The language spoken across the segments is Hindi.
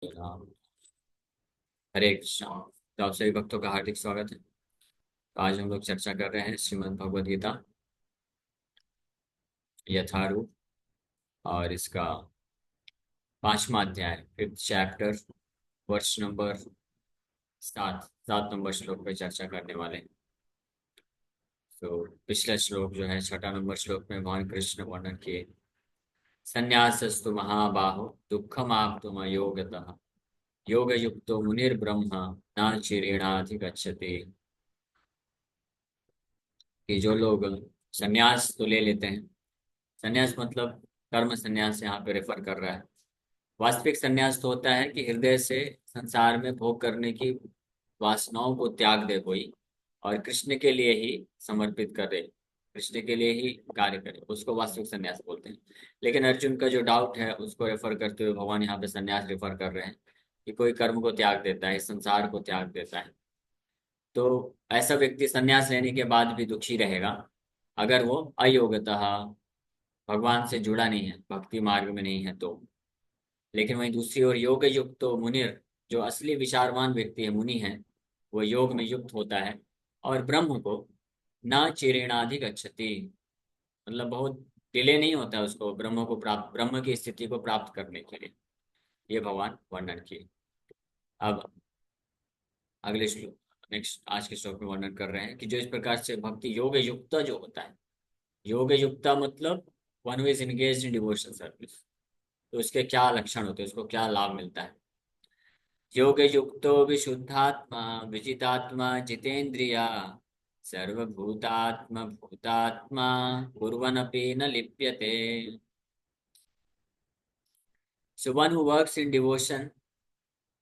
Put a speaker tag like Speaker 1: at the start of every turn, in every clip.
Speaker 1: राम। हरे कृष्ण। तो आप सभी भक्तों का हार्दिक स्वागत है। तो आज हम लोग चर्चा कर रहे हैं श्रीमद् भगवद गीता यथारूप, और इसका 5वां अध्याय, 5th चैप्टर, वर्ष नंबर 7 श्लोक पे चर्चा करने वाले हैं। तो पिछला श्लोक जो है 6 श्लोक में भगवान कृष्ण वर्णन किए, संन्यासस्तु महाबाहो दुःखमाप्तुम योगतः योग युक्तो मुनिर्ब्रह्म न चिरेणाधिगच्छति। कि जो लोग संन्यास तो ले लेते हैं, संन्यास मतलब कर्म संन्यास यहाँ पे रेफर कर रहा है। वास्तविक संन्यास तो होता है कि हृदय से संसार में भोग करने की वासनाओं को त्याग दे कोई, और कृष्ण के लिए ही समर्पित करे, कृष्ण के लिए ही कार्य करे, उसको वास्तविक संन्यास बोलते हैं। लेकिन अर्जुन का जो डाउट है उसको रेफर करते हुए भगवान यहाँ पे संन्यास रेफर कर रहे हैं कि कोई कर्म को त्याग देता है, संसार को त्याग देता है। तो ऐसा व्यक्ति संन्यास लेने के बाद भी दुखी रहेगा अगर वो अयोग्यतः भगवान से जुड़ा नहीं है, भक्ति मार्ग में नहीं है तो। लेकिन वहीं दूसरी ओर योग युक्त तो मुनिर, जो असली विचारवान व्यक्ति है, मुनि है, वो योग में युक्त होता है और ब्रह्म को न चिरेणाधिगच्छति, मतलब बहुत डिले नहीं होता है उसको ब्रह्म को प्राप्त, ब्रह्म की स्थिति को प्राप्त करने के लिए। ये भगवान वर्णन किए। अब अगले श्लोक, नेक्स्ट आज के श्लोक में वर्णन कर रहे हैं कि जो इस प्रकार से भक्ति योग युक्त जो होता है, योग युक्ता मतलब one who is engaged in devotional service, तो उसके क्या लक्षण होते हैं, उसको क्या लाभ मिलता है। योग युक्तो विशुद्धात्मा विजितात्मा जितेंद्रिया सर्वभूतात्म भूतात्मा कुर्वनपि न लिप्यते। So one who works in devotion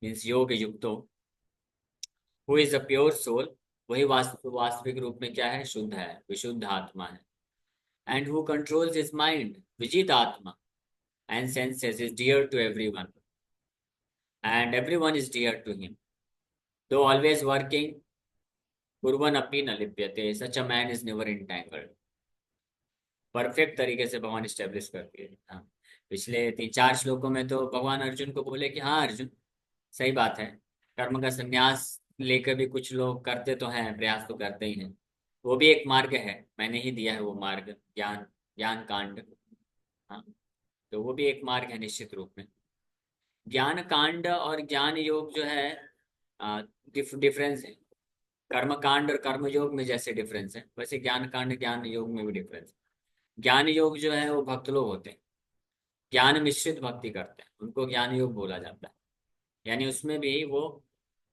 Speaker 1: means योग युक्तो, who is a pure soul, वही वास्तविक रूप में क्या है, शुद्ध है, विशुद्ध आत्मा है। And who controls his mind, विजित आत्मा, and senses is dear to everyone, and everyone is dear to him. Though always working, कुर्वन् अपि न लिप्यते, such a man is never entangled। Perfect तरीके से भगवान स्टेब्लिश करती है। हाँ, पिछले 3-4 श्लोकों में तो भगवान अर्जुन को बोले कि हाँ अर्जुन, सही बात है, कर्म का संन्यास लेकर भी कुछ लोग करते तो हैं, प्रयास तो करते ही हैं। वो भी एक मार्ग है, मैंने ही दिया है वो मार्ग, ज्ञान, ज्ञान कांड। हाँ, तो वो भी एक मार्ग है निश्चित रूप में। ज्ञान कांड और ज्ञान योग जो है, डिफरेंस है। कर्म कांड और कर्म योग में जैसे डिफरेंस है, वैसे ज्ञान कांड ज्ञान योग में भी डिफरेंस है। ज्ञान योग जो है वो भक्त लोग होते हैं, ज्ञान मिश्रित भक्ति करते हैं, उनको ज्ञान योग बोला जाता है। यानी उसमें भी वो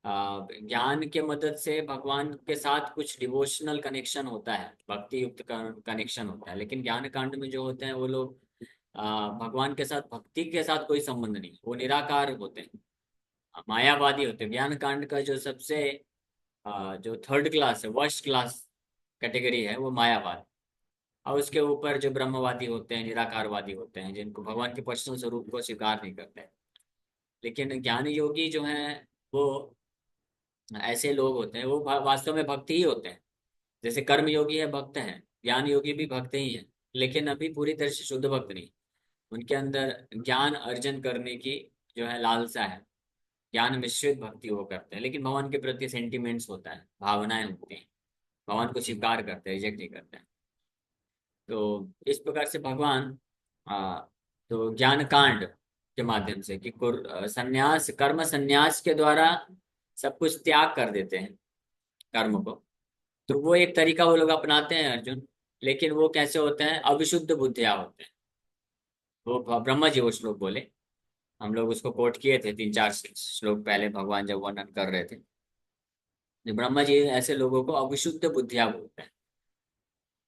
Speaker 1: ज्ञान के मदद से भगवान के साथ कुछ डिवोशनल कनेक्शन होता है, भक्ति युक्त कनेक्शन होता है। लेकिन ज्ञान कांड में जो होते हैं वो लोग भगवान के साथ, भक्ति के साथ कोई संबंध नहीं, वो निराकार होते हैं, मायावादी होते हैं। ज्ञान कांड का जो सबसे जो थर्ड क्लास है, वर्स्ट क्लास कैटेगरी है, वो मायावाद। और उसके ऊपर जो ब्रह्मवादी होते हैं, निराकारवादी होते हैं, जिनको भगवान के पर्सनल स्वरूप को स्वीकार नहीं करते हैं। लेकिन ज्ञान योगी जो हैं, वो ऐसे लोग होते हैं, वो वास्तव में भक्ति ही होते हैं। जैसे कर्म योगी है, भक्त हैं, ज्ञान योगी भी भक्त ही है, लेकिन अभी पूरी तरह से शुद्ध भक्त नहीं। उनके अंदर ज्ञान अर्जन करने की जो है लालसा है, ज्ञान मिश्रित भक्ति वो करते हैं, लेकिन भगवान के प्रति सेंटिमेंट्स होता है, भावनाएं होती हैं, भगवान को स्वीकार करते हैं, रिजेक्ट नहीं करते हैं। तो इस प्रकार से भगवान आ, तो ज्ञान कांड के माध्यम से कि संन्यास, कर्म संन्यास के द्वारा सब कुछ त्याग कर देते हैं कर्म को। तो वो एक तरीका वो लोग अपनाते हैं अर्जुन। लेकिन वो कैसे होते हैं, अविशुद्ध बुद्धिया होते हैं। वो ब्रह्मा जी वो श्लोक बोले, हम लोग उसको कोट किए थे 3-4 श्लोक पहले, भगवान जब वर्णन कर रहे थे। जो ब्रह्मा जी ऐसे लोगों को अविशुद्ध बुद्धिया बोलते हैं।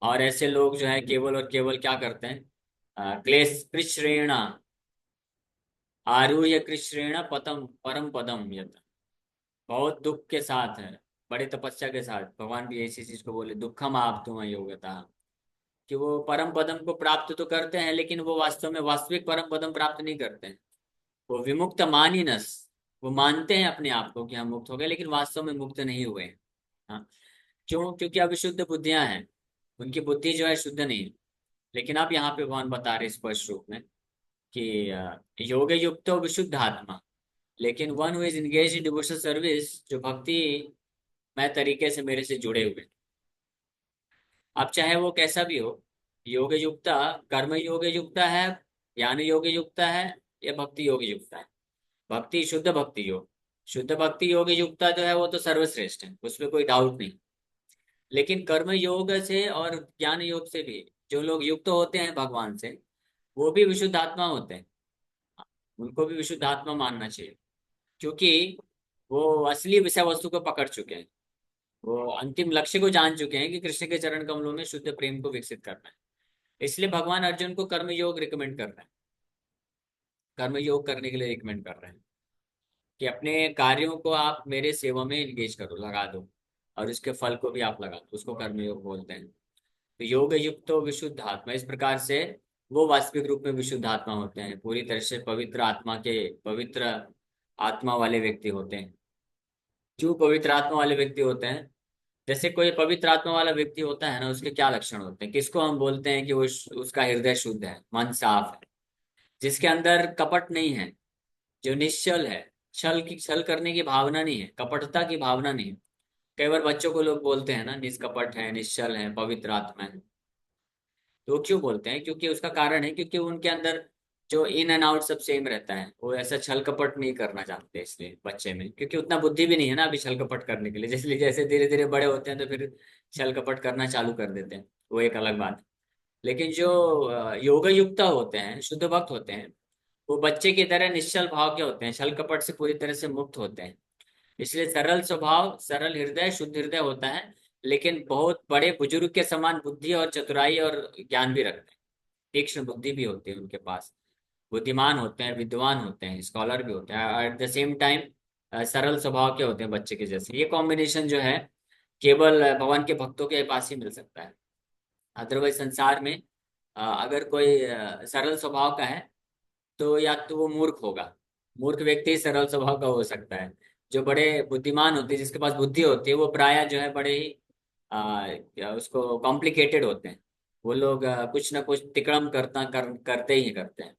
Speaker 1: और ऐसे लोग जो है केवल और केवल क्या करते हैं, क्लेश कृष्णेण आरूह्य कृष्णेण पतम परम पदम यत, बहुत दुख के साथ है, बड़े तपस्या के साथ भगवान भी ऐसी चीज को बोले, दुखम आप तुम योग्यता, कि वो परम पदम को प्राप्त तो करते हैं, लेकिन वो वास्तव में वास्तविक परम पदम प्राप्त नहीं करते हैं। वो विमुक्त मानिनस, वो मानते हैं अपने आप को कि हम मुक्त हो गए, लेकिन वास्तव में मुक्त नहीं हुए हैं। हाँ, क्यों? क्योंकि अविशुद्ध बुद्धियां हैं, उनकी बुद्धि जो है शुद्ध नहीं है। लेकिन अब यहाँ पे भगवान बता रहे स्पष्ट रूप में कि योग युक्त विशुद्ध आत्मा, लेकिन one who is engage in devotional service, जो भक्ति मैं तरीके से मेरे से जुड़े हुए, अब चाहे वो कैसा भी हो, योग युक्ता, कर्म योग युक्ता है, ज्ञान योग युक्ता है, या भक्ति योग युक्ता है। भक्ति, शुद्ध भक्ति योग, शुद्ध भक्ति योग युक्ता जो है वो तो सर्वश्रेष्ठ है, उसमें कोई डाउट नहीं। लेकिन कर्म योग से और ज्ञान योग से भी जो लोग युक्त होते हैं भगवान से, वो भी विशुद्ध आत्मा होते हैं, उनको भी विशुद्ध आत्मा मानना चाहिए, क्योंकि वो असली विषय वस्तु को पकड़ चुके हैं, वो अंतिम लक्ष्य को जान चुके हैं कि कृष्ण के चरण कमलों में शुद्ध प्रेम को विकसित करना है। इसलिए भगवान अर्जुन को कर्म योग रिकमेंड कर रहे हैं, कर्म योग करने के लिए रिकमेंड कर रहे हैं कि अपने कार्यों को आप मेरे सेवा में इंगेज करो, लगा दो, और उसके फल को भी आप लगा दो, उसको कर्म योग बोलते हैं। तो योग युक्त तो विशुद्ध आत्मा, इस प्रकार से वो वास्तविक रूप में विशुद्ध आत्मा होते हैं, पूरी तरह से पवित्र आत्मा के, पवित्र आत्मा वाले व्यक्ति होते हैं। क्यों पवित्र आत्मा वाले व्यक्ति होते हैं? जैसे कोई पवित्र आत्मा वाला व्यक्ति होता है ना, उसके क्या लक्षण होते हैं, किसको हम बोलते हैं कि वो उसका हृदय शुद्ध है, मन साफ है, जिसके अंदर कपट नहीं है, जो निश्चल है, छल करने की भावना नहीं है, कपटता की भावना नहीं है। कई बार बच्चों को लोग बोलते हैं ना, निष्कपट है, निश्चल है, पवित्र आत्मा है। तो वो क्यों बोलते हैं? क्योंकि उसका कारण है, क्योंकि उनके अंदर जो इन एंड आउट सब सेम रहता है, वो ऐसा छल कपट नहीं करना चाहते, इसलिए बच्चे में, क्योंकि उतना बुद्धि भी नहीं है ना अभी छल कपट करने के लिए, जैसे जैसे धीरे धीरे बड़े होते हैं तो फिर छल कपट करना चालू कर देते हैं, वो एक अलग बात है। लेकिन जो योग युक्त होते हैं, शुद्ध भक्त होते हैं, वो बच्चे की तरह निश्चल भाव के होते हैं, छल कपट से पूरी तरह से मुक्त होते हैं। इसलिए सरल स्वभाव, सरल हृदय, शुद्ध हृदय होता है, लेकिन बहुत बड़े बुजुर्ग के समान बुद्धि और चतुराई और ज्ञान भी रखते हैं, तीक्ष्ण बुद्धि भी होती है उनके पास, बुद्धिमान होते हैं, विद्वान होते हैं, स्कॉलर भी होते हैं, एट द सेम टाइम सरल स्वभाव के होते हैं, बच्चे के जैसे। ये कॉम्बिनेशन जो है केवल भगवान के भक्तों के पास ही मिल सकता है। अदरवाइज संसार में अगर कोई सरल स्वभाव का है, तो या तो वो मूर्ख होगा, मूर्ख व्यक्ति ही सरल स्वभाव का हो सकता है। जो बड़े बुद्धिमान होते हैं, जिसके पास बुद्धि होती है, वो प्रायः जो है बड़े ही उसको कॉम्प्लिकेटेड होते हैं। वो लोग कुछ ना कुछ तिकड़म करते ही करते हैं,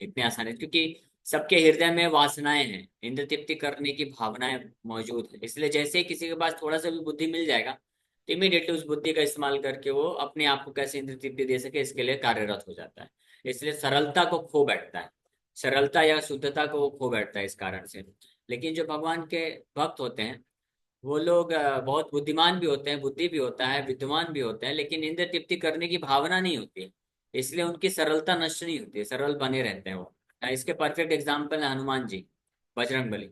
Speaker 1: इतने आसानी, क्योंकि सबके हृदय में वासनाएं हैं, इंद्र तृप्ति करने की भावनाएं मौजूद है। इसलिए जैसे ही किसी के पास थोड़ा सा भी बुद्धि मिल जाएगा, तो इमीडिएटली उस बुद्धि का इस्तेमाल करके वो अपने आप को कैसे इंद्र तृप्ति दे सके, इसके लिए कार्यरत हो जाता है। इसलिए सरलता को खो बैठता है, सरलता या शुद्धता को वो खो बैठता है इस कारण से। लेकिन जो भगवान के भक्त होते हैं, वो लोग बहुत बुद्धिमान भी होते हैं, बुद्धि भी होता है, विद्वान भी होते हैं, लेकिन इंद्र तृप्ति करने की भावना नहीं होती है, इसलिए उनकी सरलता नष्ट नहीं होती है, सरल बने रहते हैं वो। इसके परफेक्ट एग्जाम्पल है हनुमान जी, बजरंग बली।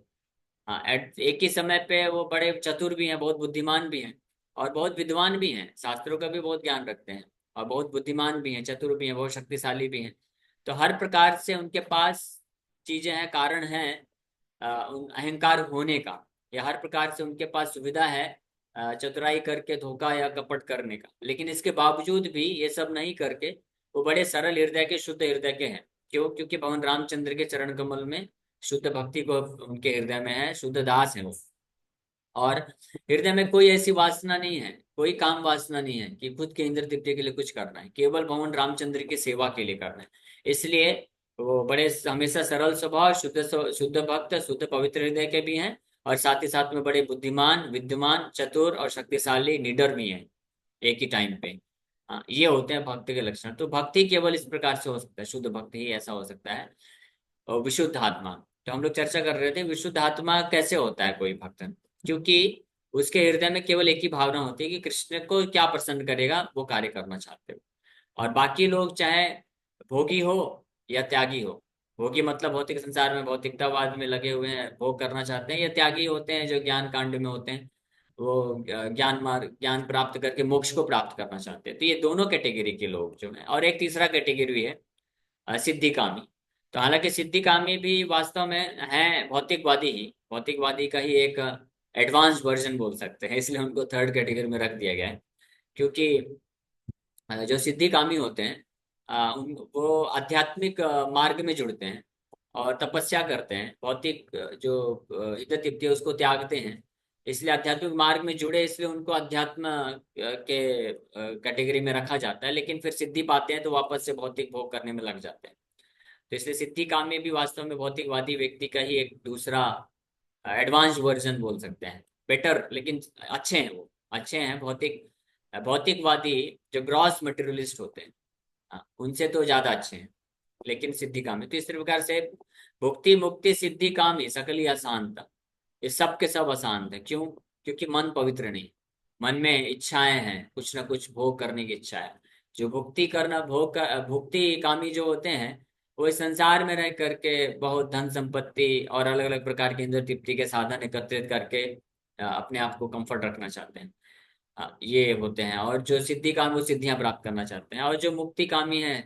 Speaker 1: हाँ, एट एक ही समय पे वो बड़े चतुर भी हैं, बहुत बुद्धिमान भी हैं, और बहुत विद्वान भी हैं, शास्त्रों का भी बहुत ज्ञान रखते हैं, और बहुत बुद्धिमान भी हैं, चतुर भी हैं, बहुत शक्तिशाली भी हैं। तो हर प्रकार से उनके पास चीजें हैं, कारण हैं अहंकार होने का, या हर प्रकार से उनके पास सुविधा है चतुराई करके धोखा या कपट करने का। लेकिन इसके बावजूद भी ये सब नहीं करके वो बड़े सरल हृदय के, शुद्ध हृदय के हैं। क्यों? क्योंकि भगवान रामचंद्र के चरण कमल में शुद्ध भक्ति को उनके हृदय में है, शुद्ध दास है वो। और हृदय में कोई ऐसी वासना नहीं है, कोई काम वासना नहीं है कि खुद के इंद्र तृप्ति के लिए कुछ करना है, केवल भगवान रामचंद्र की सेवा के लिए करना है। इसलिए वो बड़े हमेशा सरल स्वभाव, शुद्ध भक्त, शुद्ध पवित्र हृदय के भी हैं, और साथ ही साथ में बड़े बुद्धिमान, विद्वान, चतुर और शक्तिशाली, निडर भी हैं एक ही टाइम पे। हाँ, ये होते हैं भक्ति के लक्षण। तो भक्ति केवल इस प्रकार से हो सकता है, शुद्ध भक्ति ही ऐसा हो सकता है। और विशुद्ध आत्मा, तो हम लोग चर्चा कर रहे थे विशुद्ध आत्मा कैसे होता है कोई भक्त, क्योंकि उसके हृदय में केवल एक ही भावना होती है कि कृष्ण को क्या प्रसन्न करेगा वो कार्य करना चाहते हो। और बाकी लोग चाहे भोगी हो या त्यागी हो, भोगी मतलब भौतिक संसार में भौतिकतावाद में लगे हुए हैं, भोग करना चाहते हैं, या त्यागी होते हैं जो ज्ञान कांड में होते हैं, वो ज्ञान मार्ग, ज्ञान प्राप्त करके मोक्ष को प्राप्त करना चाहते हैं। तो ये दोनों कैटेगरी के लोग जो हैं, और एक तीसरा कैटेगरी है सिद्धिकामी। तो हालांकि सिद्धिकामी भी वास्तव में है भौतिकवादी ही, भौतिकवादी का ही एक एडवांस वर्जन बोल सकते हैं, इसलिए उनको थर्ड कैटेगरी में रख दिया गया है। क्योंकि जो सिद्धिकामी होते हैं वो आध्यात्मिक मार्ग में जुड़ते हैं और तपस्या करते हैं, भौतिक जो इज्जत तृप्ति है उसको त्यागते हैं, इसलिए आध्यात्मिक मार्ग में जुड़े, इसलिए उनको अध्यात्म के कैटेगरी में रखा जाता है। लेकिन फिर सिद्धि पाते हैं तो वापस से भौतिक भोग करने में लग जाते हैं। तो इसलिए सिद्धि काम्य भी वास्तव में भौतिकवादी व्यक्ति का ही एक दूसरा एडवांस वर्जन बोल सकते हैं, बेटर, लेकिन अच्छे हैं, वो अच्छे हैं। भौतिकवादी जो ग्रॉस मटेरियलिस्ट होते हैं, उनसे तो ज्यादा अच्छे हैं, लेकिन सिद्धि कामी। तो इस प्रकार से भुक्ति मुक्ति सिद्धि कामी सकल ही आसान था, ये सब के सब आसान थे। क्यों? क्योंकि मन पवित्र नहीं, मन में इच्छाएं हैं, कुछ ना कुछ भोग करने की इच्छा है। जो भुक्ति करना भुक्ति कामी जो होते हैं, वो इस संसार में रह करके बहुत धन संपत्ति और अलग अलग प्रकार के इंद्र तृप्ति के साधन एकत्रित करके अपने आप को कंफर्ट रखना चाहते हैं। ये होते हैं। और जो सिद्धि कामी वो सिद्धियां प्राप्त करना चाहते हैं, और जो मुक्ति कामी है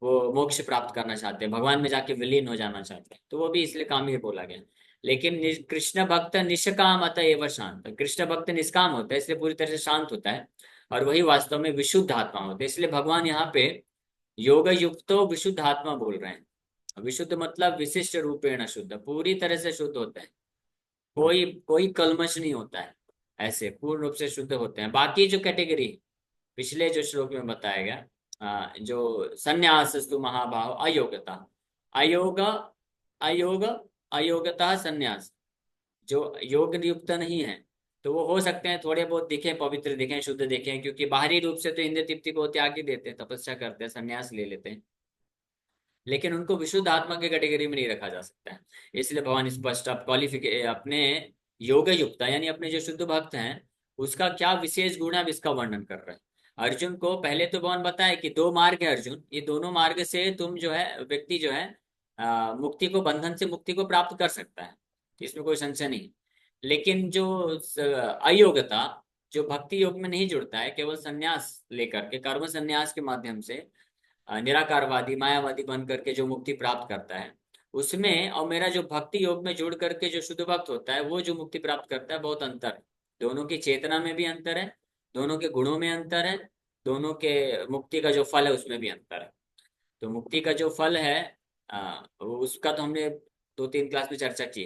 Speaker 1: वो मोक्ष प्राप्त करना चाहते हैं, भगवान में जाके विलीन हो जाना चाहते हैं, तो वो भी इसलिए कामी बोला गया। लेकिन कृष्ण भक्त निष्काम अतएव शांत, कृष्ण भक्त निष्काम होता है इसलिए पूरी तरह से शांत होता है, और वही वास्तव में विशुद्ध आत्मा होता है। इसलिए भगवान यहाँ पे योग युक्तो विशुद्ध आत्मा बोल रहे हैं। विशुद्ध मतलब विशिष्ट रूपेण शुद्ध, पूरी तरह से शुद्ध होता है, कोई कोई कल्मश नहीं होता है, ऐसे पूर्ण रूप से शुद्ध होते हैं। बाकी जो कैटेगरी पिछले जो श्लोक में बताया गया, जो संन्यासस्तु महाभाव अयोग्यता, अयोग अयोग अयोग्यता संन्यास, जो योग युक्त नहीं है, तो वो हो सकते हैं थोड़े बहुत दिखें, पवित्र दिखें, शुद्ध दिखें, क्योंकि बाहरी रूप से तो इंद्र तृप्ति को त्याग ही देते हैं, तपस्या करते हैं, संन्यास ले लेते हैं, लेकिन उनको विशुद्ध आत्मा की कैटेगरी में नहीं रखा जा सकता है। इसलिए भगवान स्पष्ट अब अपने योग युक्त यानी अपने जो शुद्ध भक्त हैं उसका क्या विशेष गुण है, अब इसका वर्णन कर रहे हैं। अर्जुन को पहले तो भगवान बताए कि दो मार्ग है अर्जुन, ये दोनों मार्ग से तुम जो है व्यक्ति जो है मुक्ति को, बंधन से मुक्ति को प्राप्त कर सकता है, इसमें कोई संशय नहीं। लेकिन जो अयोग्यता, जो भक्ति योग में नहीं जुड़ता है, केवल संन्यास लेकर के, कर्म संन्यास के माध्यम से निराकारवादी मायावादी बन करके जो मुक्ति प्राप्त करता है, उसमें और मेरा जो भक्ति योग में जुड़ करके जो शुद्ध भक्त होता है वो जो मुक्ति प्राप्त करता है, बहुत अंतर है। दोनों की चेतना में भी अंतर है, दोनों के गुणों में अंतर है, दोनों के मुक्ति का जो फल है उसमें भी अंतर है। तो मुक्ति का जो फल है उसका तो हमने 2-3 क्लास में चर्चा की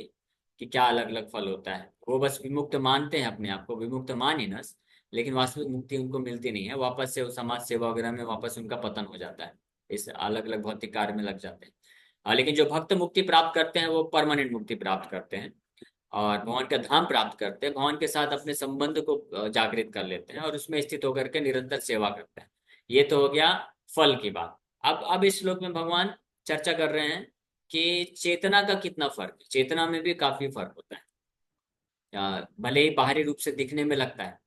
Speaker 1: कि क्या अलग अलग फल होता है। वो बस विमुक्त मानते हैं अपने आप को, विमुक्त मान ही नस, लेकिन वास्तविक मुक्ति उनको मिलती नहीं है, वापस से वो समाज सेवा वगैरह में वापस उनका पतन हो जाता है, इस अलग अलग भौतिक कार्य में लग जाते हैं। लेकिन जो भक्त मुक्ति प्राप्त करते हैं वो परमानेंट मुक्ति प्राप्त करते हैं, और भगवान का धाम प्राप्त करते हैं, भगवान के साथ अपने संबंध को जागृत कर लेते हैं, और उसमें स्थित होकर के निरंतर सेवा करते हैं। ये तो हो गया फल की बात। अब इस श्लोक में भगवान चर्चा कर रहे हैं कि चेतना का कितना फर्क है। चेतना में भी काफी फर्क होता है, भले ही बाहरी रूप से दिखने में लगता है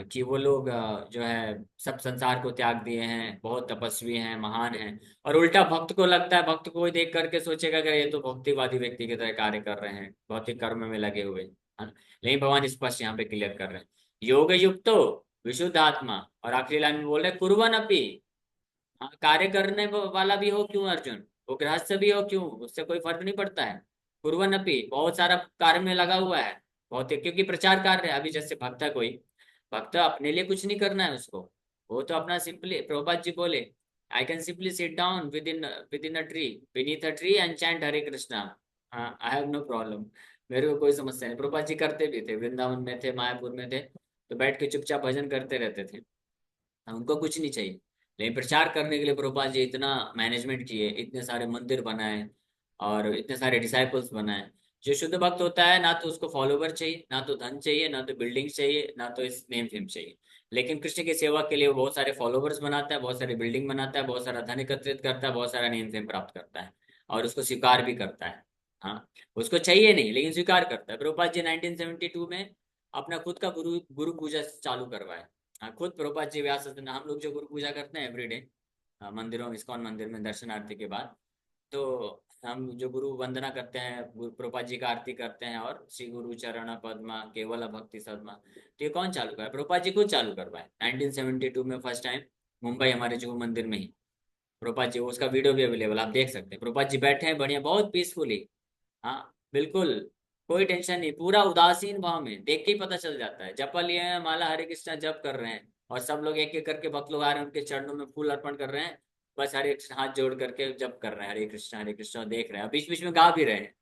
Speaker 1: कि वो लोग जो है सब संसार को त्याग दिए हैं, बहुत तपस्वी हैं, महान हैं, और उल्टा भक्त को लगता है, भक्त को देख करके सोचेगा कि ये तो भक्तिवादी व्यक्ति की तरह कार्य कर रहे हैं, भौतिक कर्म में लगे हुए हैं। लेकिन भगवान स्पष्ट यहाँ पे क्लियर कर रहे हैं, योग युक्तो विशुद्ध आत्मा, और आखिरी लाइन में बोल रहे कुर्वन् अपि, कार्य करने वाला भी हो क्यों अर्जुन, वो गृहस्थ भी हो क्यों, उससे कोई फर्क नहीं पड़ता है। कुर्वन् अपि, बहुत सारा कार्य में लगा हुआ है, बहुत, क्योंकि प्रचार कार्य है। अभी जैसे भक्त है कोई, भक्त अपने लिए कुछ नहीं करना है उसको, वो तो अपना सिंपली, प्रभुपाद जी बोले, I can simply sit down with in a tree, beneath a tree and chant Hare Krishna, I have no problem, मेरे को कोई समस्या नहीं। प्रभुपाद जी करते भी थे, वृंदावन में थे, मायापुर में थे, तो बैठ के चुपचाप भजन करते रहते थे, उनको कुछ नहीं चाहिए। लेकिन प्रचार करने के लिए प्रभुपाद जी इतना मैनेजमेंट किए, इतने सारे मंदिर बनाए और इतने सारे डिसाइपल्स बनाए। जो शुद्ध भक्त होता है, ना तो उसको फॉलोवर चाहिए, ना तो धन चाहिए, ना तो बिल्डिंग चाहिए, ना तो इस नेम फेम चाहिए। लेकिन कृष्ण की सेवा के लिए वो बहुत सारे फॉलोवर्स बनाता है, बहुत सारे बिल्डिंग बनाता है, बहुत सारा धन एकत्रित करता है, बहुत सारा नेम फेम प्राप्त करता है, और उसको स्वीकार भी करता है। हाँ, उसको चाहिए नहीं लेकिन स्वीकार करता है। प्रभुपाद जी 1972 में अपना खुद का गुरु गुरु पूजा चालू करवाए। हाँ, खुद प्रभुपाद जी व्यास सदन, हम लोग जो गुरु पूजा करते हैं एवरीडे मंदिरों, इस्कॉन मंदिर में दर्शन आरती के बाद, तो हम जो गुरु वंदना करते हैं, प्रभुपाद जी का आरती करते हैं, और श्री गुरु चरण पद्मा केवल भक्ति सदमा, तो ये कौन चालू कराया? प्रभुपाद जी खुद चालू करवाए 1972 में, फर्स्ट टाइम मुंबई हमारे जुहू मंदिर में ही। प्रभुपाद जी, उसका वीडियो भी अवेलेबल, आप देख सकते हैं। प्रभुपाद जी बैठे हैं बढ़िया, बहुत पीसफुली, हाँ बिल्कुल, कोई टेंशन नहीं, पूरा उदासीन भाव में, देख के ही पता चल जाता है। जप लिए हैं, माला हरे कृष्णा जप कर रहे हैं, और सब लोग एक एक करके भक्त लोग आ रहे हैं, उनके चरणों में फूल अर्पण कर रहे हैं, बस हरे कृष्ण हाथ जोड़ करके जप कर रहे हैं, हरे कृष्णा देख रहे हैं, बीच बीच में गा भी रहे हैं,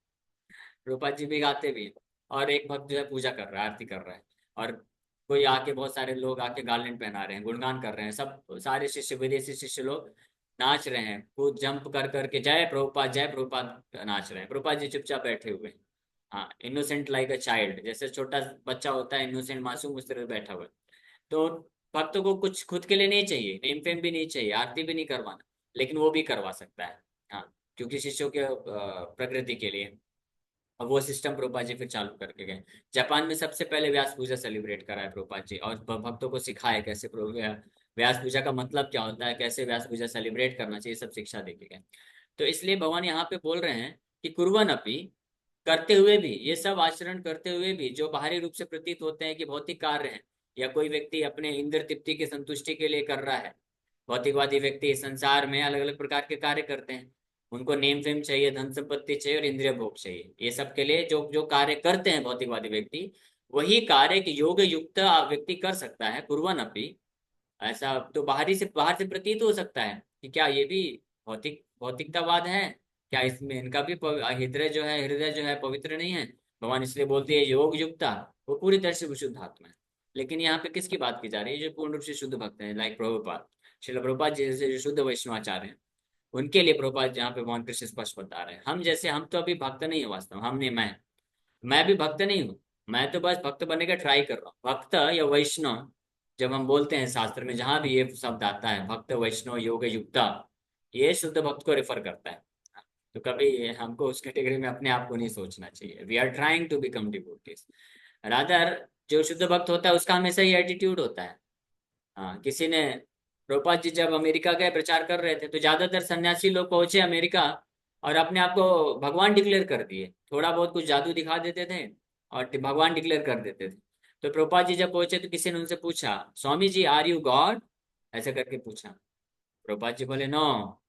Speaker 1: रूपा जी भी गाते भी हैं। और एक भक्त जो है पूजा कर रहा है, आरती कर रहा है, और कोई आके, बहुत सारे लोग आके गार्लैंड पहना रहे हैं, गुणगान कर रहे हैं, सब सारे शिष्य, विदेशी शिष्य लोग नाच रहे हैं, खुद जंप कर करके जय प्रभुपाद नाच रहे हैं, प्रभुपाद जी चुपचाप बैठे हुए हैं। हाँ, इनोसेंट लाइक अ चाइल्ड, जैसे छोटा बच्चा होता है इनोसेंट मासूम, उस तरह बैठा हुआ है। तो भक्तों को कुछ खुद के लिए नहीं चाहिए, नेम फेम भी नहीं चाहिए, आरती भी नहीं करवाना, लेकिन वो भी करवा सकता है। हाँ, क्योंकि शिष्यों के प्रकृति के लिए। और वो सिस्टम प्रभुपाद जी फिर चालू करके गए। जापान में सबसे पहले व्यास पूजा सेलिब्रेट कराए प्रभुपाद जी, और भक्तों को सिखाए कैसे व्यास पूजा का मतलब क्या होता है, कैसे व्यास पूजा सेलिब्रेट करना चाहिए, सब शिक्षा देके गए। तो इसलिए भगवान यहाँ पे बोल रहे हैं कि कुर्वन अपि, करते हुए भी, ये सब आचरण करते हुए भी जो बाहरी रूप से प्रतीत होते हैं कि भौतिक कार्य हैं, या कोई व्यक्ति अपने इंद्र तृप्ति की संतुष्टि के लिए कर रहा है। भौतिकवादी व्यक्ति संसार में अलग अलग प्रकार के कार्य करते हैं, उनको नेम फेम चाहिए, धन संपत्ति चाहिए और इंद्रिय भोग चाहिए। ये सब के लिए जो जो कार्य करते हैं भौतिकवादी व्यक्ति, वही कार्य कि योग युक्त व्यक्ति कर सकता है, कुर्वन अपि। ऐसा तो बाहर से प्रतीत हो सकता है कि क्या ये भी भौतिकतावाद है, क्या इसमें इनका भी हृदय जो है पवित्र नहीं है। भगवान इसलिए बोलते हैं योग युक्ता, वो पूरी तरह से विशुद्ध आत्मा है। लेकिन यहाँ पे किसकी बात की जा रही है, जो पूर्ण रूप से शुद्ध भक्त हैं, लाइक प्रभुपाद, श्रील प्रभुपाद जैसे जो शुद्ध वैष्णवाचार्य हैं, उनके लिए प्रभुपाद यहाँ पे भगवान कृष्ण स्पष्ट बता रहे हैं। हम तो अभी भक्त नहीं है, वास्तव हमने मैं भी भक्त नहीं हूँ। मैं तो बस भक्त बनने का ट्राई कर रहा हूँ। भक्त या वैष्णव, जब हम बोलते हैं शास्त्र में जहां भी ये शब्द आता है, भक्त वैष्णव योग युक्ता, ये शुद्ध भक्त को रेफर करता है। तो कभी हमको उस कैटेगरी में अपने आप को नहीं सोचना चाहिए। We are trying to become devotees. Rather जो शुद्ध भक्त होता है उसका हमेशा ही एटीट्यूड होता है। हाँ, किसी ने, प्रभुपाद जी जब अमेरिका गए प्रचार कर रहे थे, तो ज्यादातर सन्यासी लोग पहुंचे अमेरिका और अपने आप को भगवान डिक्लेयर कर दिए, थोड़ा बहुत कुछ जादू दिखा देते थे और भगवान डिक्लेयर कर देते थे। तो प्रभुपाद जी जब पहुंचे तो किसी ने उनसे पूछा, Swami ji are you God, ऐसे करके पूछा। प्रभुपाद जी बोले, no,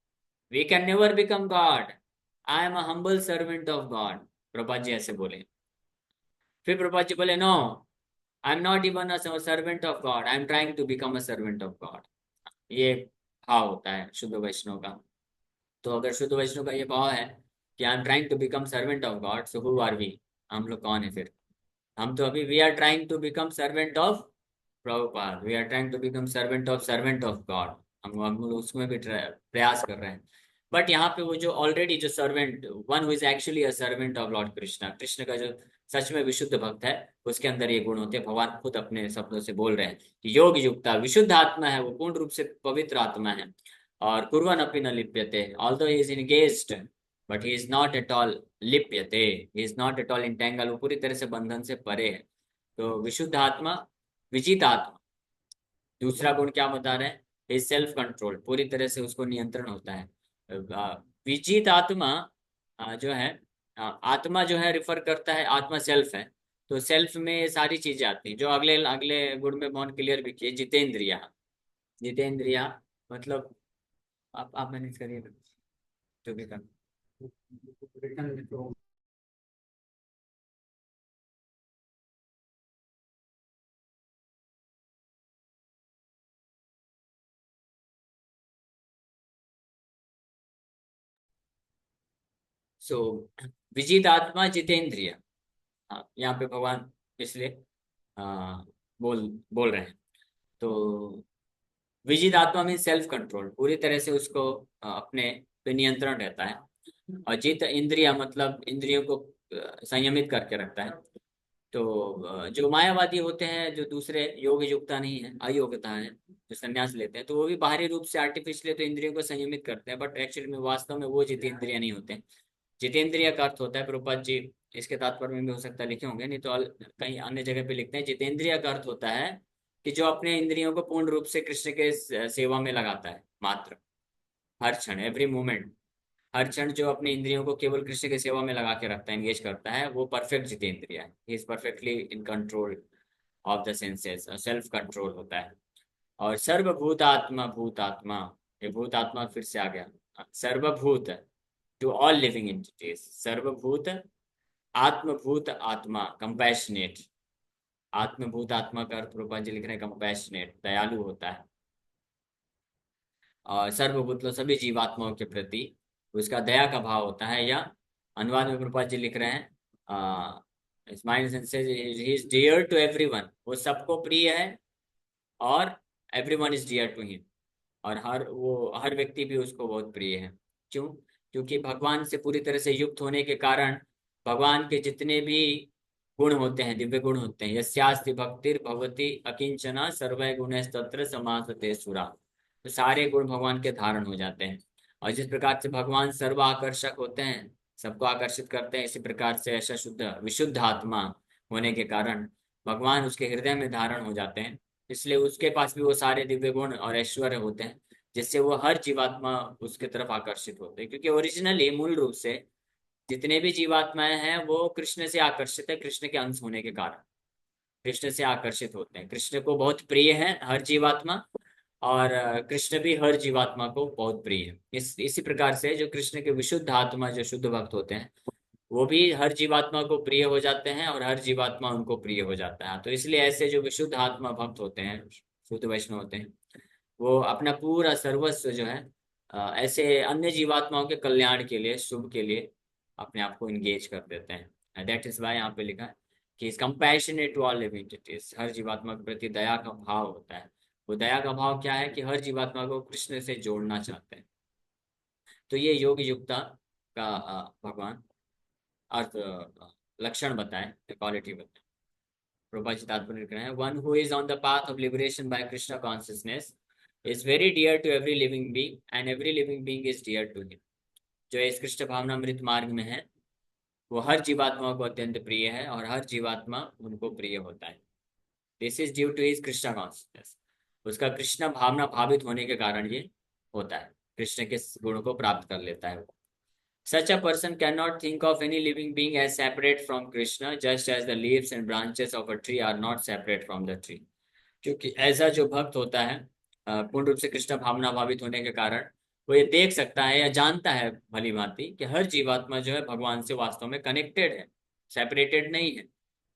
Speaker 1: we can never become God, I am a humble servant of God. Prabhupada ji ऐसे बोले। फिर प्रभुपाद जी बोले, no, I am not even a servant of God, I am trying to become a servant of God. ये भाव होता है शुद्ध वैष्णव का। तो अगर शुद्ध वैष्णव का ये भाव है कि I am trying to become servant of God, so who are we, हम लोग कौन है फिर। हम तो अभी we are trying to become servant of Prabhupada, we are trying to become servant of God. हम लोग उसमें भी प्रयास कर रहे हैं। बट यहाँ पे वो जो ऑलरेडी जो servant, one who is actually a servant of Lord Krishna, Krishna का जो सच में विशुद्ध भक्त है, उसके अंदर ये गुण होते हैं। भगवान खुद अपने शब्दों से बोल रहे हैं कि योग युक्ता विशुद्ध आत्मा है, वो पूर्ण रूप से पवित्र आत्मा है। और कुर्वन् अपि न लिप्यते, although he is engaged, but he is not at all लिप्यते, he is not at all entangle, वो पूरी तरह से बंधन से परे है। तो विशुद्ध आत्मा, विजित आत्मा। दूसरा गुण क्या बता रहे हैं, इज सेल्फ कंट्रोल, पूरी तरह से उसको नियंत्रण होता है। विजित आत्मा जो है, आत्मा जो है रिफर करता है, आत्मा सेल्फ है। तो सेल्फ में ये सारी चीजें आती हैं जो अगले अगले गुण में बहुत क्लियर भी किए, जितेंद्रिया। जितेंद्रिया मतलब, आप मैनेज करिए जो भी कर। सो विजित आत्मा जितेंद्रिय। हाँ, यहाँ पे भगवान इसलिए आ, बोल रहे हैं। तो विजित आत्मा में सेल्फ कंट्रोल, पूरी तरह से उसको अपने पे नियंत्रण रहता है। और जित इंद्रिया मतलब इंद्रियों को संयमित करके रखता है। तो जो मायावादी होते हैं, जो दूसरे योग युक्ता नहीं है, अयोग्यता है, जो संन्यास लेते हैं, तो वो भी बाहरी रूप से आर्टिफिशियली तो इंद्रियों को संयमित करते हैं, बट एक्चुअली में वास्तव में वो जितेंद्रिय नहीं होते हैं। जितेंद्रिय का अर्थ होता है, प्रभुपाद जी इसके तात्पर्य में भी हो सकता है लिखे होंगे, नहीं तो कहीं अन्य जगह पे लिखते हैं, जितेंद्रिय का अर्थ होता है कि जो अपने इंद्रियों को पूर्ण रूप से कृष्ण के सेवा में लगाता है मात्र, हर क्षण एवरी मोमेंट, हर क्षण जो अपने इंद्रियों को केवल कृष्ण की सेवा में लगा के रखता है, एंगेज करता है, वो परफेक्ट जितेंद्रिय है। He is perfectly in control of the senses, self control होता है। और सर्वभूतात्मा भूतात्मा, ये भूतात्मा फिर से आ गया, सर्वभूत, टू ऑल लिविंग एंटिटीज, सर्वभूत, आत्मभूत आत्मा, कंपैशनेट। आत्मभूत आत्मा का अर्थ रूपा जी लिख रहे हैं कंपैशनेट, दयालु होता है। और सर्वभूत सभी जीवात्माओं के प्रति उसका दया का भाव होता है। या अनुवाद में प्रभुपाद जी लिख रहे हैं, इस mind senses he is dear to everyone, वो सबको प्रिय है, और everyone is dear to him. और हर व्यक्ति भी उसको बहुत प्रिय है। क्यों? क्योंकि भगवान से पूरी तरह से युक्त होने के कारण भगवान के जितने भी गुण होते हैं, दिव्य गुण होते हैं, यस्यास्ति भक्तिर् भवति अकिंचना सर्वै गुणैस्तत्र समासते सुरा, तो सारे गुण भगवान के धारण हो जाते हैं। और जिस प्रकार से भगवान सर्व आकर्षक होते हैं, सबको आकर्षित करते हैं, इसी प्रकार से ऐसा शुद्ध विशुद्ध आत्मा होने के कारण भगवान उसके हृदय में धारण हो जाते हैं। इसलिए उसके पास भी वो सारे दिव्य गुण और ऐश्वर्य होते हैं, जिससे वो हर जीवात्मा उसके तरफ आकर्षित होते हैं। क्योंकि ओरिजिनली मूल रूप से जितने भी जीवात्माएं हैं वो कृष्ण से आकर्षित है, कृष्ण के अंश होने के कारण कृष्ण से आकर्षित होते हैं। कृष्ण को बहुत प्रिय है हर जीवात्मा, और कृष्ण भी हर जीवात्मा को बहुत प्रिय है। इसी प्रकार से जो कृष्ण के विशुद्ध आत्मा, जो शुद्ध भक्त होते हैं, वो भी हर जीवात्मा को प्रिय हो जाते हैं और हर जीवात्मा उनको प्रिय हो जाता है। तो इसलिए ऐसे जो विशुद्ध आत्मा भक्त होते हैं, शुद्ध वैष्णव होते हैं, वो अपना पूरा सर्वस्व जो है ऐसे अन्य जीवात्माओं के कल्याण के लिए, शुभ के लिए अपने आप को इंगेज कर देते हैं। दैट इज वाई यहाँ पे लिखा है कि is compassionate to all living entities, हर जीवात्मा के प्रति दया का भाव होता है। वो दया का भाव क्या है कि हर जीवात्मा को कृष्ण से जोड़ना चाहते हैं। तो ये योग युक्ता का भगवान अर्थ, लक्षण बताए, क्वालिटी बताए। प्रभुपाद जी तात्पर्य लिख रहे हैं, one who is on the path of liberation by Krishna consciousness is very dear to every living being and every living being is dear to him. जो इस कृष्ण भावनामृत मार्ग में है वो हर जीवात्मा को अत्यंत प्रिय है और हर जीवात्मा उनको प्रिय होता है। This is due to his Krishna consciousness. उसका कृष्ण भावना भावित होने के कारण ये होता है, कृष्ण के गुण को प्राप्त कर लेता है। Such a person cannot think of any living being as separate from Krishna, just as the leaves and branches of a tree are not separate from the tree. क्योंकि ऐसा जो भक्त होता है पूर्ण रूप से कृष्ण भावना भावित होने के कारण वो ये देख सकता है या जानता है भली भांति कि हर जीवात्मा जो है भगवान से वास्तव में कनेक्टेड है, सेपरेटेड नहीं है।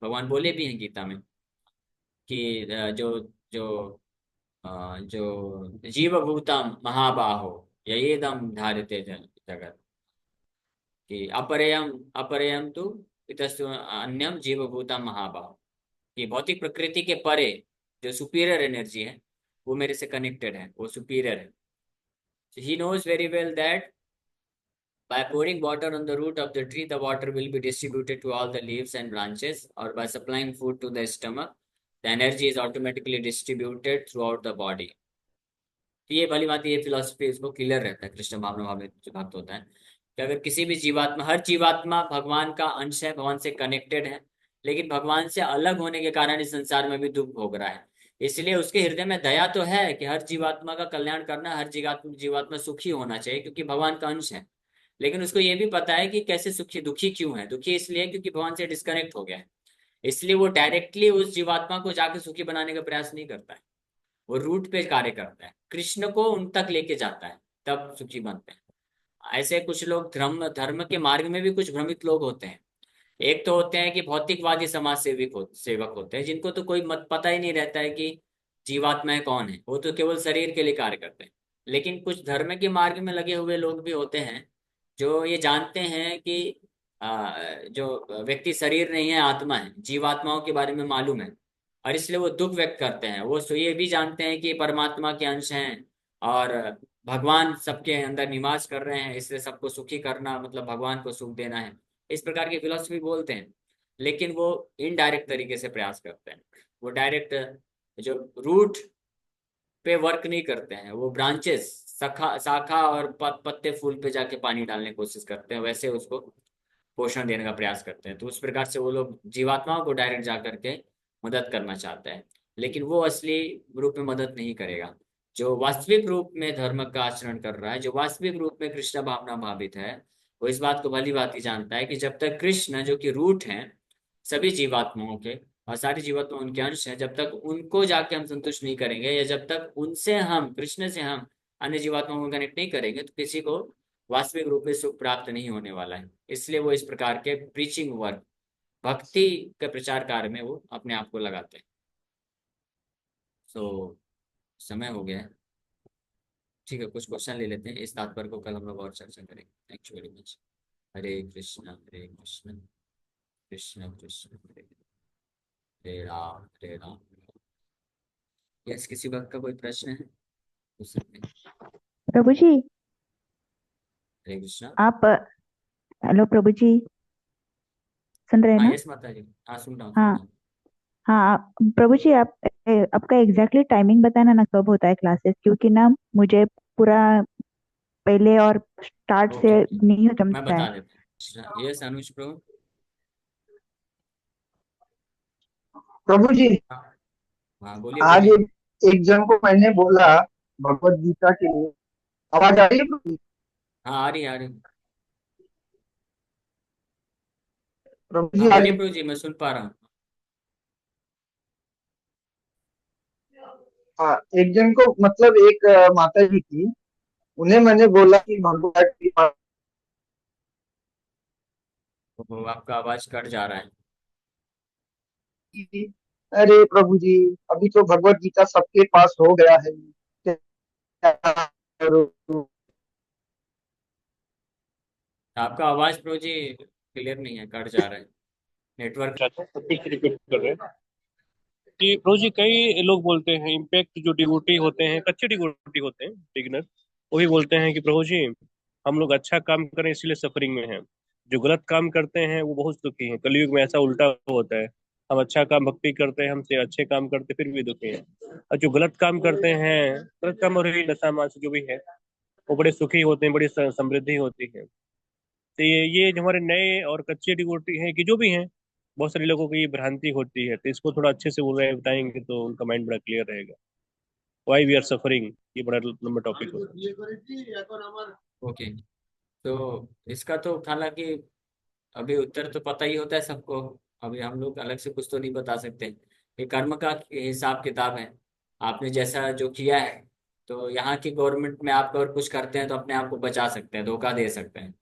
Speaker 1: भगवान बोले भी हैं गीता में कि जो जीव भूतम महाबाहो ययेदम धारते जगत, कि अपरयम अपरयम तो इतस्तु अन्यम जीवभूता महाभाव, कि भौतिक प्रकृति के परे जो सुपीरियर एनर्जी है वो मेरे से कनेक्टेड है, वो सुपीरियर है। He knows very well that by pouring water on the root of the tree, the water will be distributed to all the leaves and branches, or by supplying food to the stomach, the energy is automatically distributed throughout the body. तो ये भली बात, ये फिलोसफी इसको क्लियर रहता है कृष्ण भावना भाव में जो भक्त होता है कि अगर किसी भी जीवात्मा, हर जीवात्मा भगवान का अंश है, भगवान से कनेक्टेड है, लेकिन भगवान से अलग होने के कारण इस संसार में भी दुख भोग रहा है। इसलिए उसके हृदय में दया तो है कि हर जीवात्मा का कल्याण करना, हर जीवात्मा जीवात्मा सुखी होना चाहिए क्योंकि भगवान का अंश है। लेकिन उसको ये भी पता है कि कैसे सुखी, दुखी क्यों है। दुखी इसलिए क्योंकि भगवान से डिस्कनेक्ट हो गया है। इसलिए वो डायरेक्टली उस जीवात्मा को जाके सुखी बनाने का प्रयास नहीं करता है, वो रूट पे कार्य करता है, कृष्ण को उन तक लेके जाता है, तब सुखी बनते हैं। ऐसे कुछ लोग धर्म धर्म के मार्ग में भी कुछ भ्रमित लोग होते हैं। एक तो होते हैं कि भौतिकवादी समाज सेवक होते हैं, जिनको तो कोई मत पता ही नहीं रहता है कि जीवात्माएं कौन है, वो तो केवल शरीर के लिए कार्य करते हैं। लेकिन कुछ धर्म के मार्ग में लगे हुए लोग भी होते हैं जो ये जानते हैं कि जो व्यक्ति शरीर नहीं है, आत्मा है, जीवात्माओं के बारे में मालूम है, और इसलिए वो दुख व्यक्त करते हैं। वो ये भी जानते हैं कि परमात्मा के अंश हैं और भगवान सबके अंदर निवास कर रहे हैं, इसलिए सबको सुखी करना मतलब भगवान को सुख देना है। इस प्रकार की फिलोसफी बोलते हैं, लेकिन वो इनडायरेक्ट तरीके से प्रयास करते हैं। वो डायरेक्ट जो रूट पे वर्क नहीं करते हैं, वो ब्रांचेस, शाखा शाखा और पत्ते फूल पे जाके पानी डालने की कोशिश करते हैं, वैसे उसको पोषण देने का प्रयास करते हैं। तो उस प्रकार से वो लोग जीवात्माओं को डायरेक्ट जा करके मदद करना चाहते हैं, लेकिन वो असली रूप में मदद नहीं करेगा। जो वास्तविक रूप में धर्म का आचरण कर रहा है, जो वास्तविक रूप में कृष्ण भावना भावित है, वो इस बात को भली भांति जानता है कि जब तक कृष्ण जो कि रूट है सभी जीवात्माओं के, और सारी जीवात्मा उनके अंश है, जब तक उनको जाके हम संतुष्ट नहीं करेंगे या जब तक उनसे हम, कृष्ण से हम अन्य जीवात्माओं को कनेक्ट नहीं करेंगे, तो किसी को वास्तविक रूप में सुख प्राप्त नहीं होने वाला है। इसलिए वो इस प्रकार के प्रीचिंग वर्क, भक्ति के प्रचार कार्य में वो अपने आप को लगाते हैं। सो समय हो गया है, ठीक है, कुछ क्वेश्चन ले लेते हैं, इस तात्पर्य को कल हम लोग और चर्चा करेंगे। Thank you very much. Hare Krishna Krishna Krishna Hare Ram Hare Ram. Yes, किसी बात का कोई प्रश्न है पूछ सकते हैं।
Speaker 2: प्रभु जी।
Speaker 1: हरे कृष्णा।
Speaker 2: आप हेलो प्रभु जी, सुन रहे हैं
Speaker 1: हाँ
Speaker 2: ना?
Speaker 1: यस माता जी, हाँ सुन रहा हूँ सुन
Speaker 2: हाँ।
Speaker 1: रहा हूँ।
Speaker 2: हाँ प्रभु जी, आप आपका एग्जैक्टली टाइमिंग बताना ना, कब होता है क्लासेस, क्योंकि ना मुझे पूरा पहले और स्टार्ट
Speaker 1: ओके
Speaker 2: से
Speaker 1: ओके,
Speaker 2: नहीं
Speaker 1: मैं
Speaker 2: जमता है।
Speaker 1: बता देता हूँ। यस अनुज प्रभु।
Speaker 3: प्रभु जी,
Speaker 1: हाँ हाँ, बोलिए
Speaker 3: आज
Speaker 1: बोलिए।
Speaker 3: एक जन को मैंने बोला भगवत गीता के लिए। आवाज आ रही है प्रभु जी?
Speaker 1: हाँ आ रही है, आ रही है।
Speaker 3: प्रभु
Speaker 1: हाँ
Speaker 3: जी आज
Speaker 1: बोलिए प्रभु जी, मैं सुन पा रहा हूँ।
Speaker 3: हाँ, एक जन को मतलब एक माता जी थी, उन्हें मैंने बोला कि भगवत गीता
Speaker 1: तो आपका आवाज कट जा रहा है।
Speaker 3: की। अरे प्रभु जी, अभी तो भगवत गीता सबके पास हो गया है, क्या करूं?
Speaker 1: आपका आवाज प्रभु जी क्लियर नहीं है, कट जा रहा है। नेटवर्क।
Speaker 4: चाहते हैं तो फिर से रिपीट कर रहे हैं कि प्रभु जी कई लोग बोलते हैं इम्पैक्ट जो डिवोटी होते हैं कच्चे डिवोटी होते हैं बिगिनर वो भी बोलते हैं कि प्रभु जी हम लोग अच्छा काम करें इसलिए सफरिंग में हैं। जो गलत काम करते हैं वो बहुत दुखी हैं। कलयुग में ऐसा उल्टा होता है। हम अच्छा काम भक्ति करते हैं, हमसे अच्छे काम करते फिर भी दुखी हैं। और जो गलत काम करते हैं, गलत काम और ही नशा मांस जो भी है, वो बड़े सुखी होते हैं, बड़ी समृद्धि होती है। तो ये जो हमारे नए और कच्चे डिवोटी हैं कि जो भी हैं, बहुत सारे लोगों को ये भ्रांति होती है। तो इसको थोड़ा अच्छे से बोल रहे हैं बताएंगे तो उनका माइंड बड़ा क्लियर रहेगा। वाई वी आर सफरिंग, ये बड़ा लंबा टॉपिक होता है।
Speaker 1: ओके। तो इसका तो हालांकि अभी उत्तर तो पता ही होता है सबको। अभी हम लोग अलग से कुछ तो नहीं बता सकते। ये कर्म का हिसाब किताब है। आपने जैसा जो किया है, तो यहाँ की गवर्नमेंट में आप अगर कुछ करते हैं तो अपने आप को बचा सकते हैं, धोखा दे सकते हैं।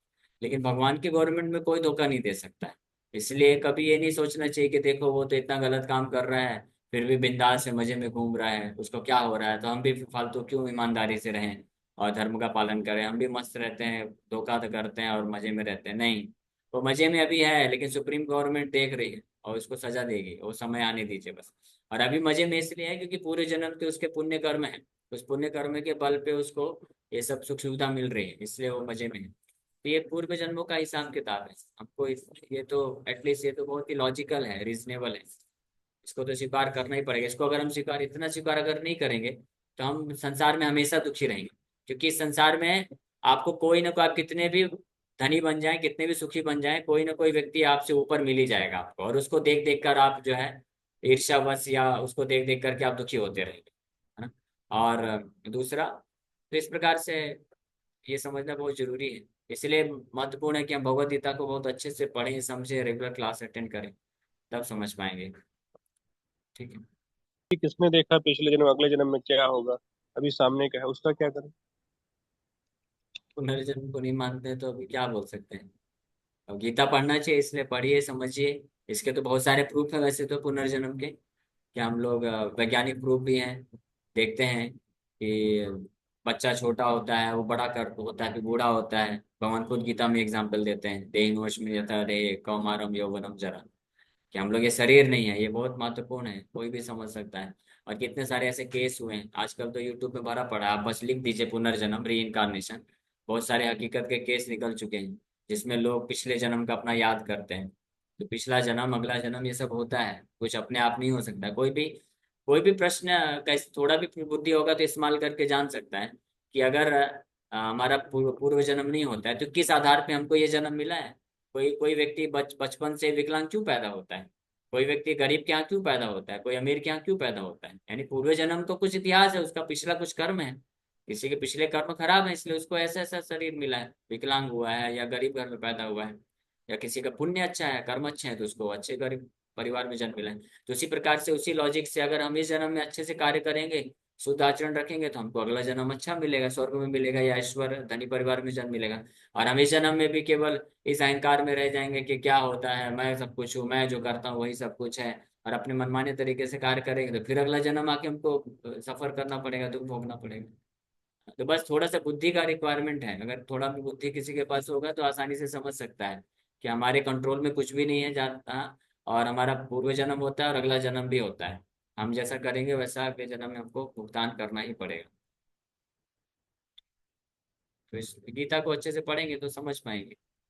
Speaker 1: लेकिन भगवान की गवर्नमेंट में कोई धोखा नहीं दे सकता है। इसलिए कभी ये नहीं सोचना चाहिए कि देखो वो तो इतना गलत काम कर रहा है, फिर भी बिंदास से मजे में घूम रहा है, उसको क्या हो रहा है, तो हम भी फालतू क्यों ईमानदारी से रहें और धर्म का पालन करें, हम भी मस्त रहते हैं, धोखा तो करते हैं और मजे में रहते हैं। नहीं, वो मजे में अभी है, लेकिन सुप्रीम गवर्नमेंट देख रही है और उसको सजा देगी। वो समय आने दीजिए बस। और अभी मजे में इसलिए है क्योंकि पूरे जन्म के उसके पुण्य कर्म है। उस पुण्य कर्म के बल पे उसको ये सब सुख सुविधा मिल रही है, इसलिए वो मजे में है। तो ये पूर्व जन्मों का हिसाब किताब है। हमको ये तो एटलीस्ट ये तो बहुत ही लॉजिकल है, रीजनेबल है। इसको तो स्वीकार करना ही पड़ेगा। इसको अगर हम स्वीकार अगर नहीं करेंगे, तो हम संसार में हमेशा दुखी रहेंगे। क्योंकि इस संसार में आपको कोई ना कोई, आप कितने भी धनी बन जाएं, कितने भी सुखी बन जाएं, कोई ना कोई व्यक्ति आपसे ऊपर मिल ही जाएगा आपको, और उसको देख देख कर आप जो है ईर्ष्यावश, या उसको देख देख करके आप दुखी होते रहेंगे, है ना। और दूसरा, तो इस प्रकार से ये समझना बहुत जरूरी है। इसलिए महत्वपूर्ण है कि हम भगवत गीता को बहुत अच्छे से पढ़ें, समझें, रेगुलर क्लास अटेंड करें, तब समझ पाएंगे। ठीक है।
Speaker 4: कि किसने देखा पिछले जन्म अगले जन्म में क्या होगा, अभी सामने क्या है उसका क्या करें।
Speaker 1: पुनर्जन्म को नहीं मानते हैं तो अभी क्या बोल सकते हैं। अब गीता पढ़ना चाहिए, इसलिए पढ़िए समझिए। इसके तो बहुत सारे प्रूफ है वैसे तो पुनर्जन्म के, कि हम लोग वैज्ञानिक प्रूफ भी हैं। देखते हैं कि बच्चा छोटा होता है, वो बड़ा कर होता है, फिर बूढ़ा होता है। भगवान खुद गीता में एग्जाम्पल देते हैं, देहिनोष्म यथा देह कौमारम यौवनम जरा, कि हम लोग ये शरीर नहीं है। ये बहुत महत्वपूर्ण है, कोई भी समझ सकता है। और कितने सारे ऐसे केस हुए हैं आजकल, तो यूट्यूब में भरा पड़ा है, आप बस लिख दीजिए पुनर्जन्म, री इनकारनेशन। बहुत सारे हकीकत के केस निकल चुके हैं, जिसमें लोग पिछले जन्म का अपना याद करते हैं। तो पिछला जन्म, अगला जन्म, ये सब होता है, कुछ अपने आप नहीं हो सकता। कोई भी प्रश्न कैसे थोड़ा भी बुद्धि होगा तो इस्तेमाल करके जान सकता है कि अगर हमारा पूर्व जन्म नहीं होता है तो किस आधार पे हमको ये जन्म मिला है। कोई कोई व्यक्ति बचपन से विकलांग क्यों पैदा होता है, कोई व्यक्ति गरीब के यहाँ क्यों पैदा होता है, कोई अमीर के यहाँ क्यों पैदा होता है। यानी पूर्व जन्म तो कुछ इतिहास है, उसका पिछला कुछ कर्म है। किसी के पिछले कर्म खराब है, इसलिए उसको ऐसा ऐसा शरीर मिला है, विकलांग हुआ है या गरीब घर में पैदा हुआ है। या किसी का पुण्य अच्छा है, कर्म अच्छे हैं, तो उसको अच्छे गरीब परिवार में जन्म मिला है। तो उसी प्रकार से, उसी लॉजिक से, अगर हम इस जन्म में अच्छे से कार्य करेंगे, शुद्ध आचरण रखेंगे, तो हमको अगला जन्म अच्छा मिलेगा, स्वर्ग में मिलेगा या ईश्वर धनी परिवार में जन्म मिलेगा। और हम इस जन्म में भी केवल इस अहंकार में रह जाएंगे कि क्या होता है, मैं सब कुछ हूँ, मैं जो करता हूँ वही सब कुछ है, और अपने मनमाने तरीके से कार्य करेंगे, तो फिर अगला जन्म आके हमको सफर करना पड़ेगा, दुख भोगना पड़ेगा। तो बस थोड़ा सा बुद्धि का रिक्वायरमेंट है। अगर थोड़ा भी बुद्धि किसी के पास होगा तो आसानी से समझ सकता है कि हमारे कंट्रोल में कुछ भी नहीं है जाता, और हमारा पूर्व जन्म होता है और अगला जन्म भी होता है। हम जैसा करेंगे वैसा अगले जन्म में हमको भुगतान करना ही पड़ेगा। तो इस गीता को अच्छे से पढ़ेंगे तो समझ पाएंगे।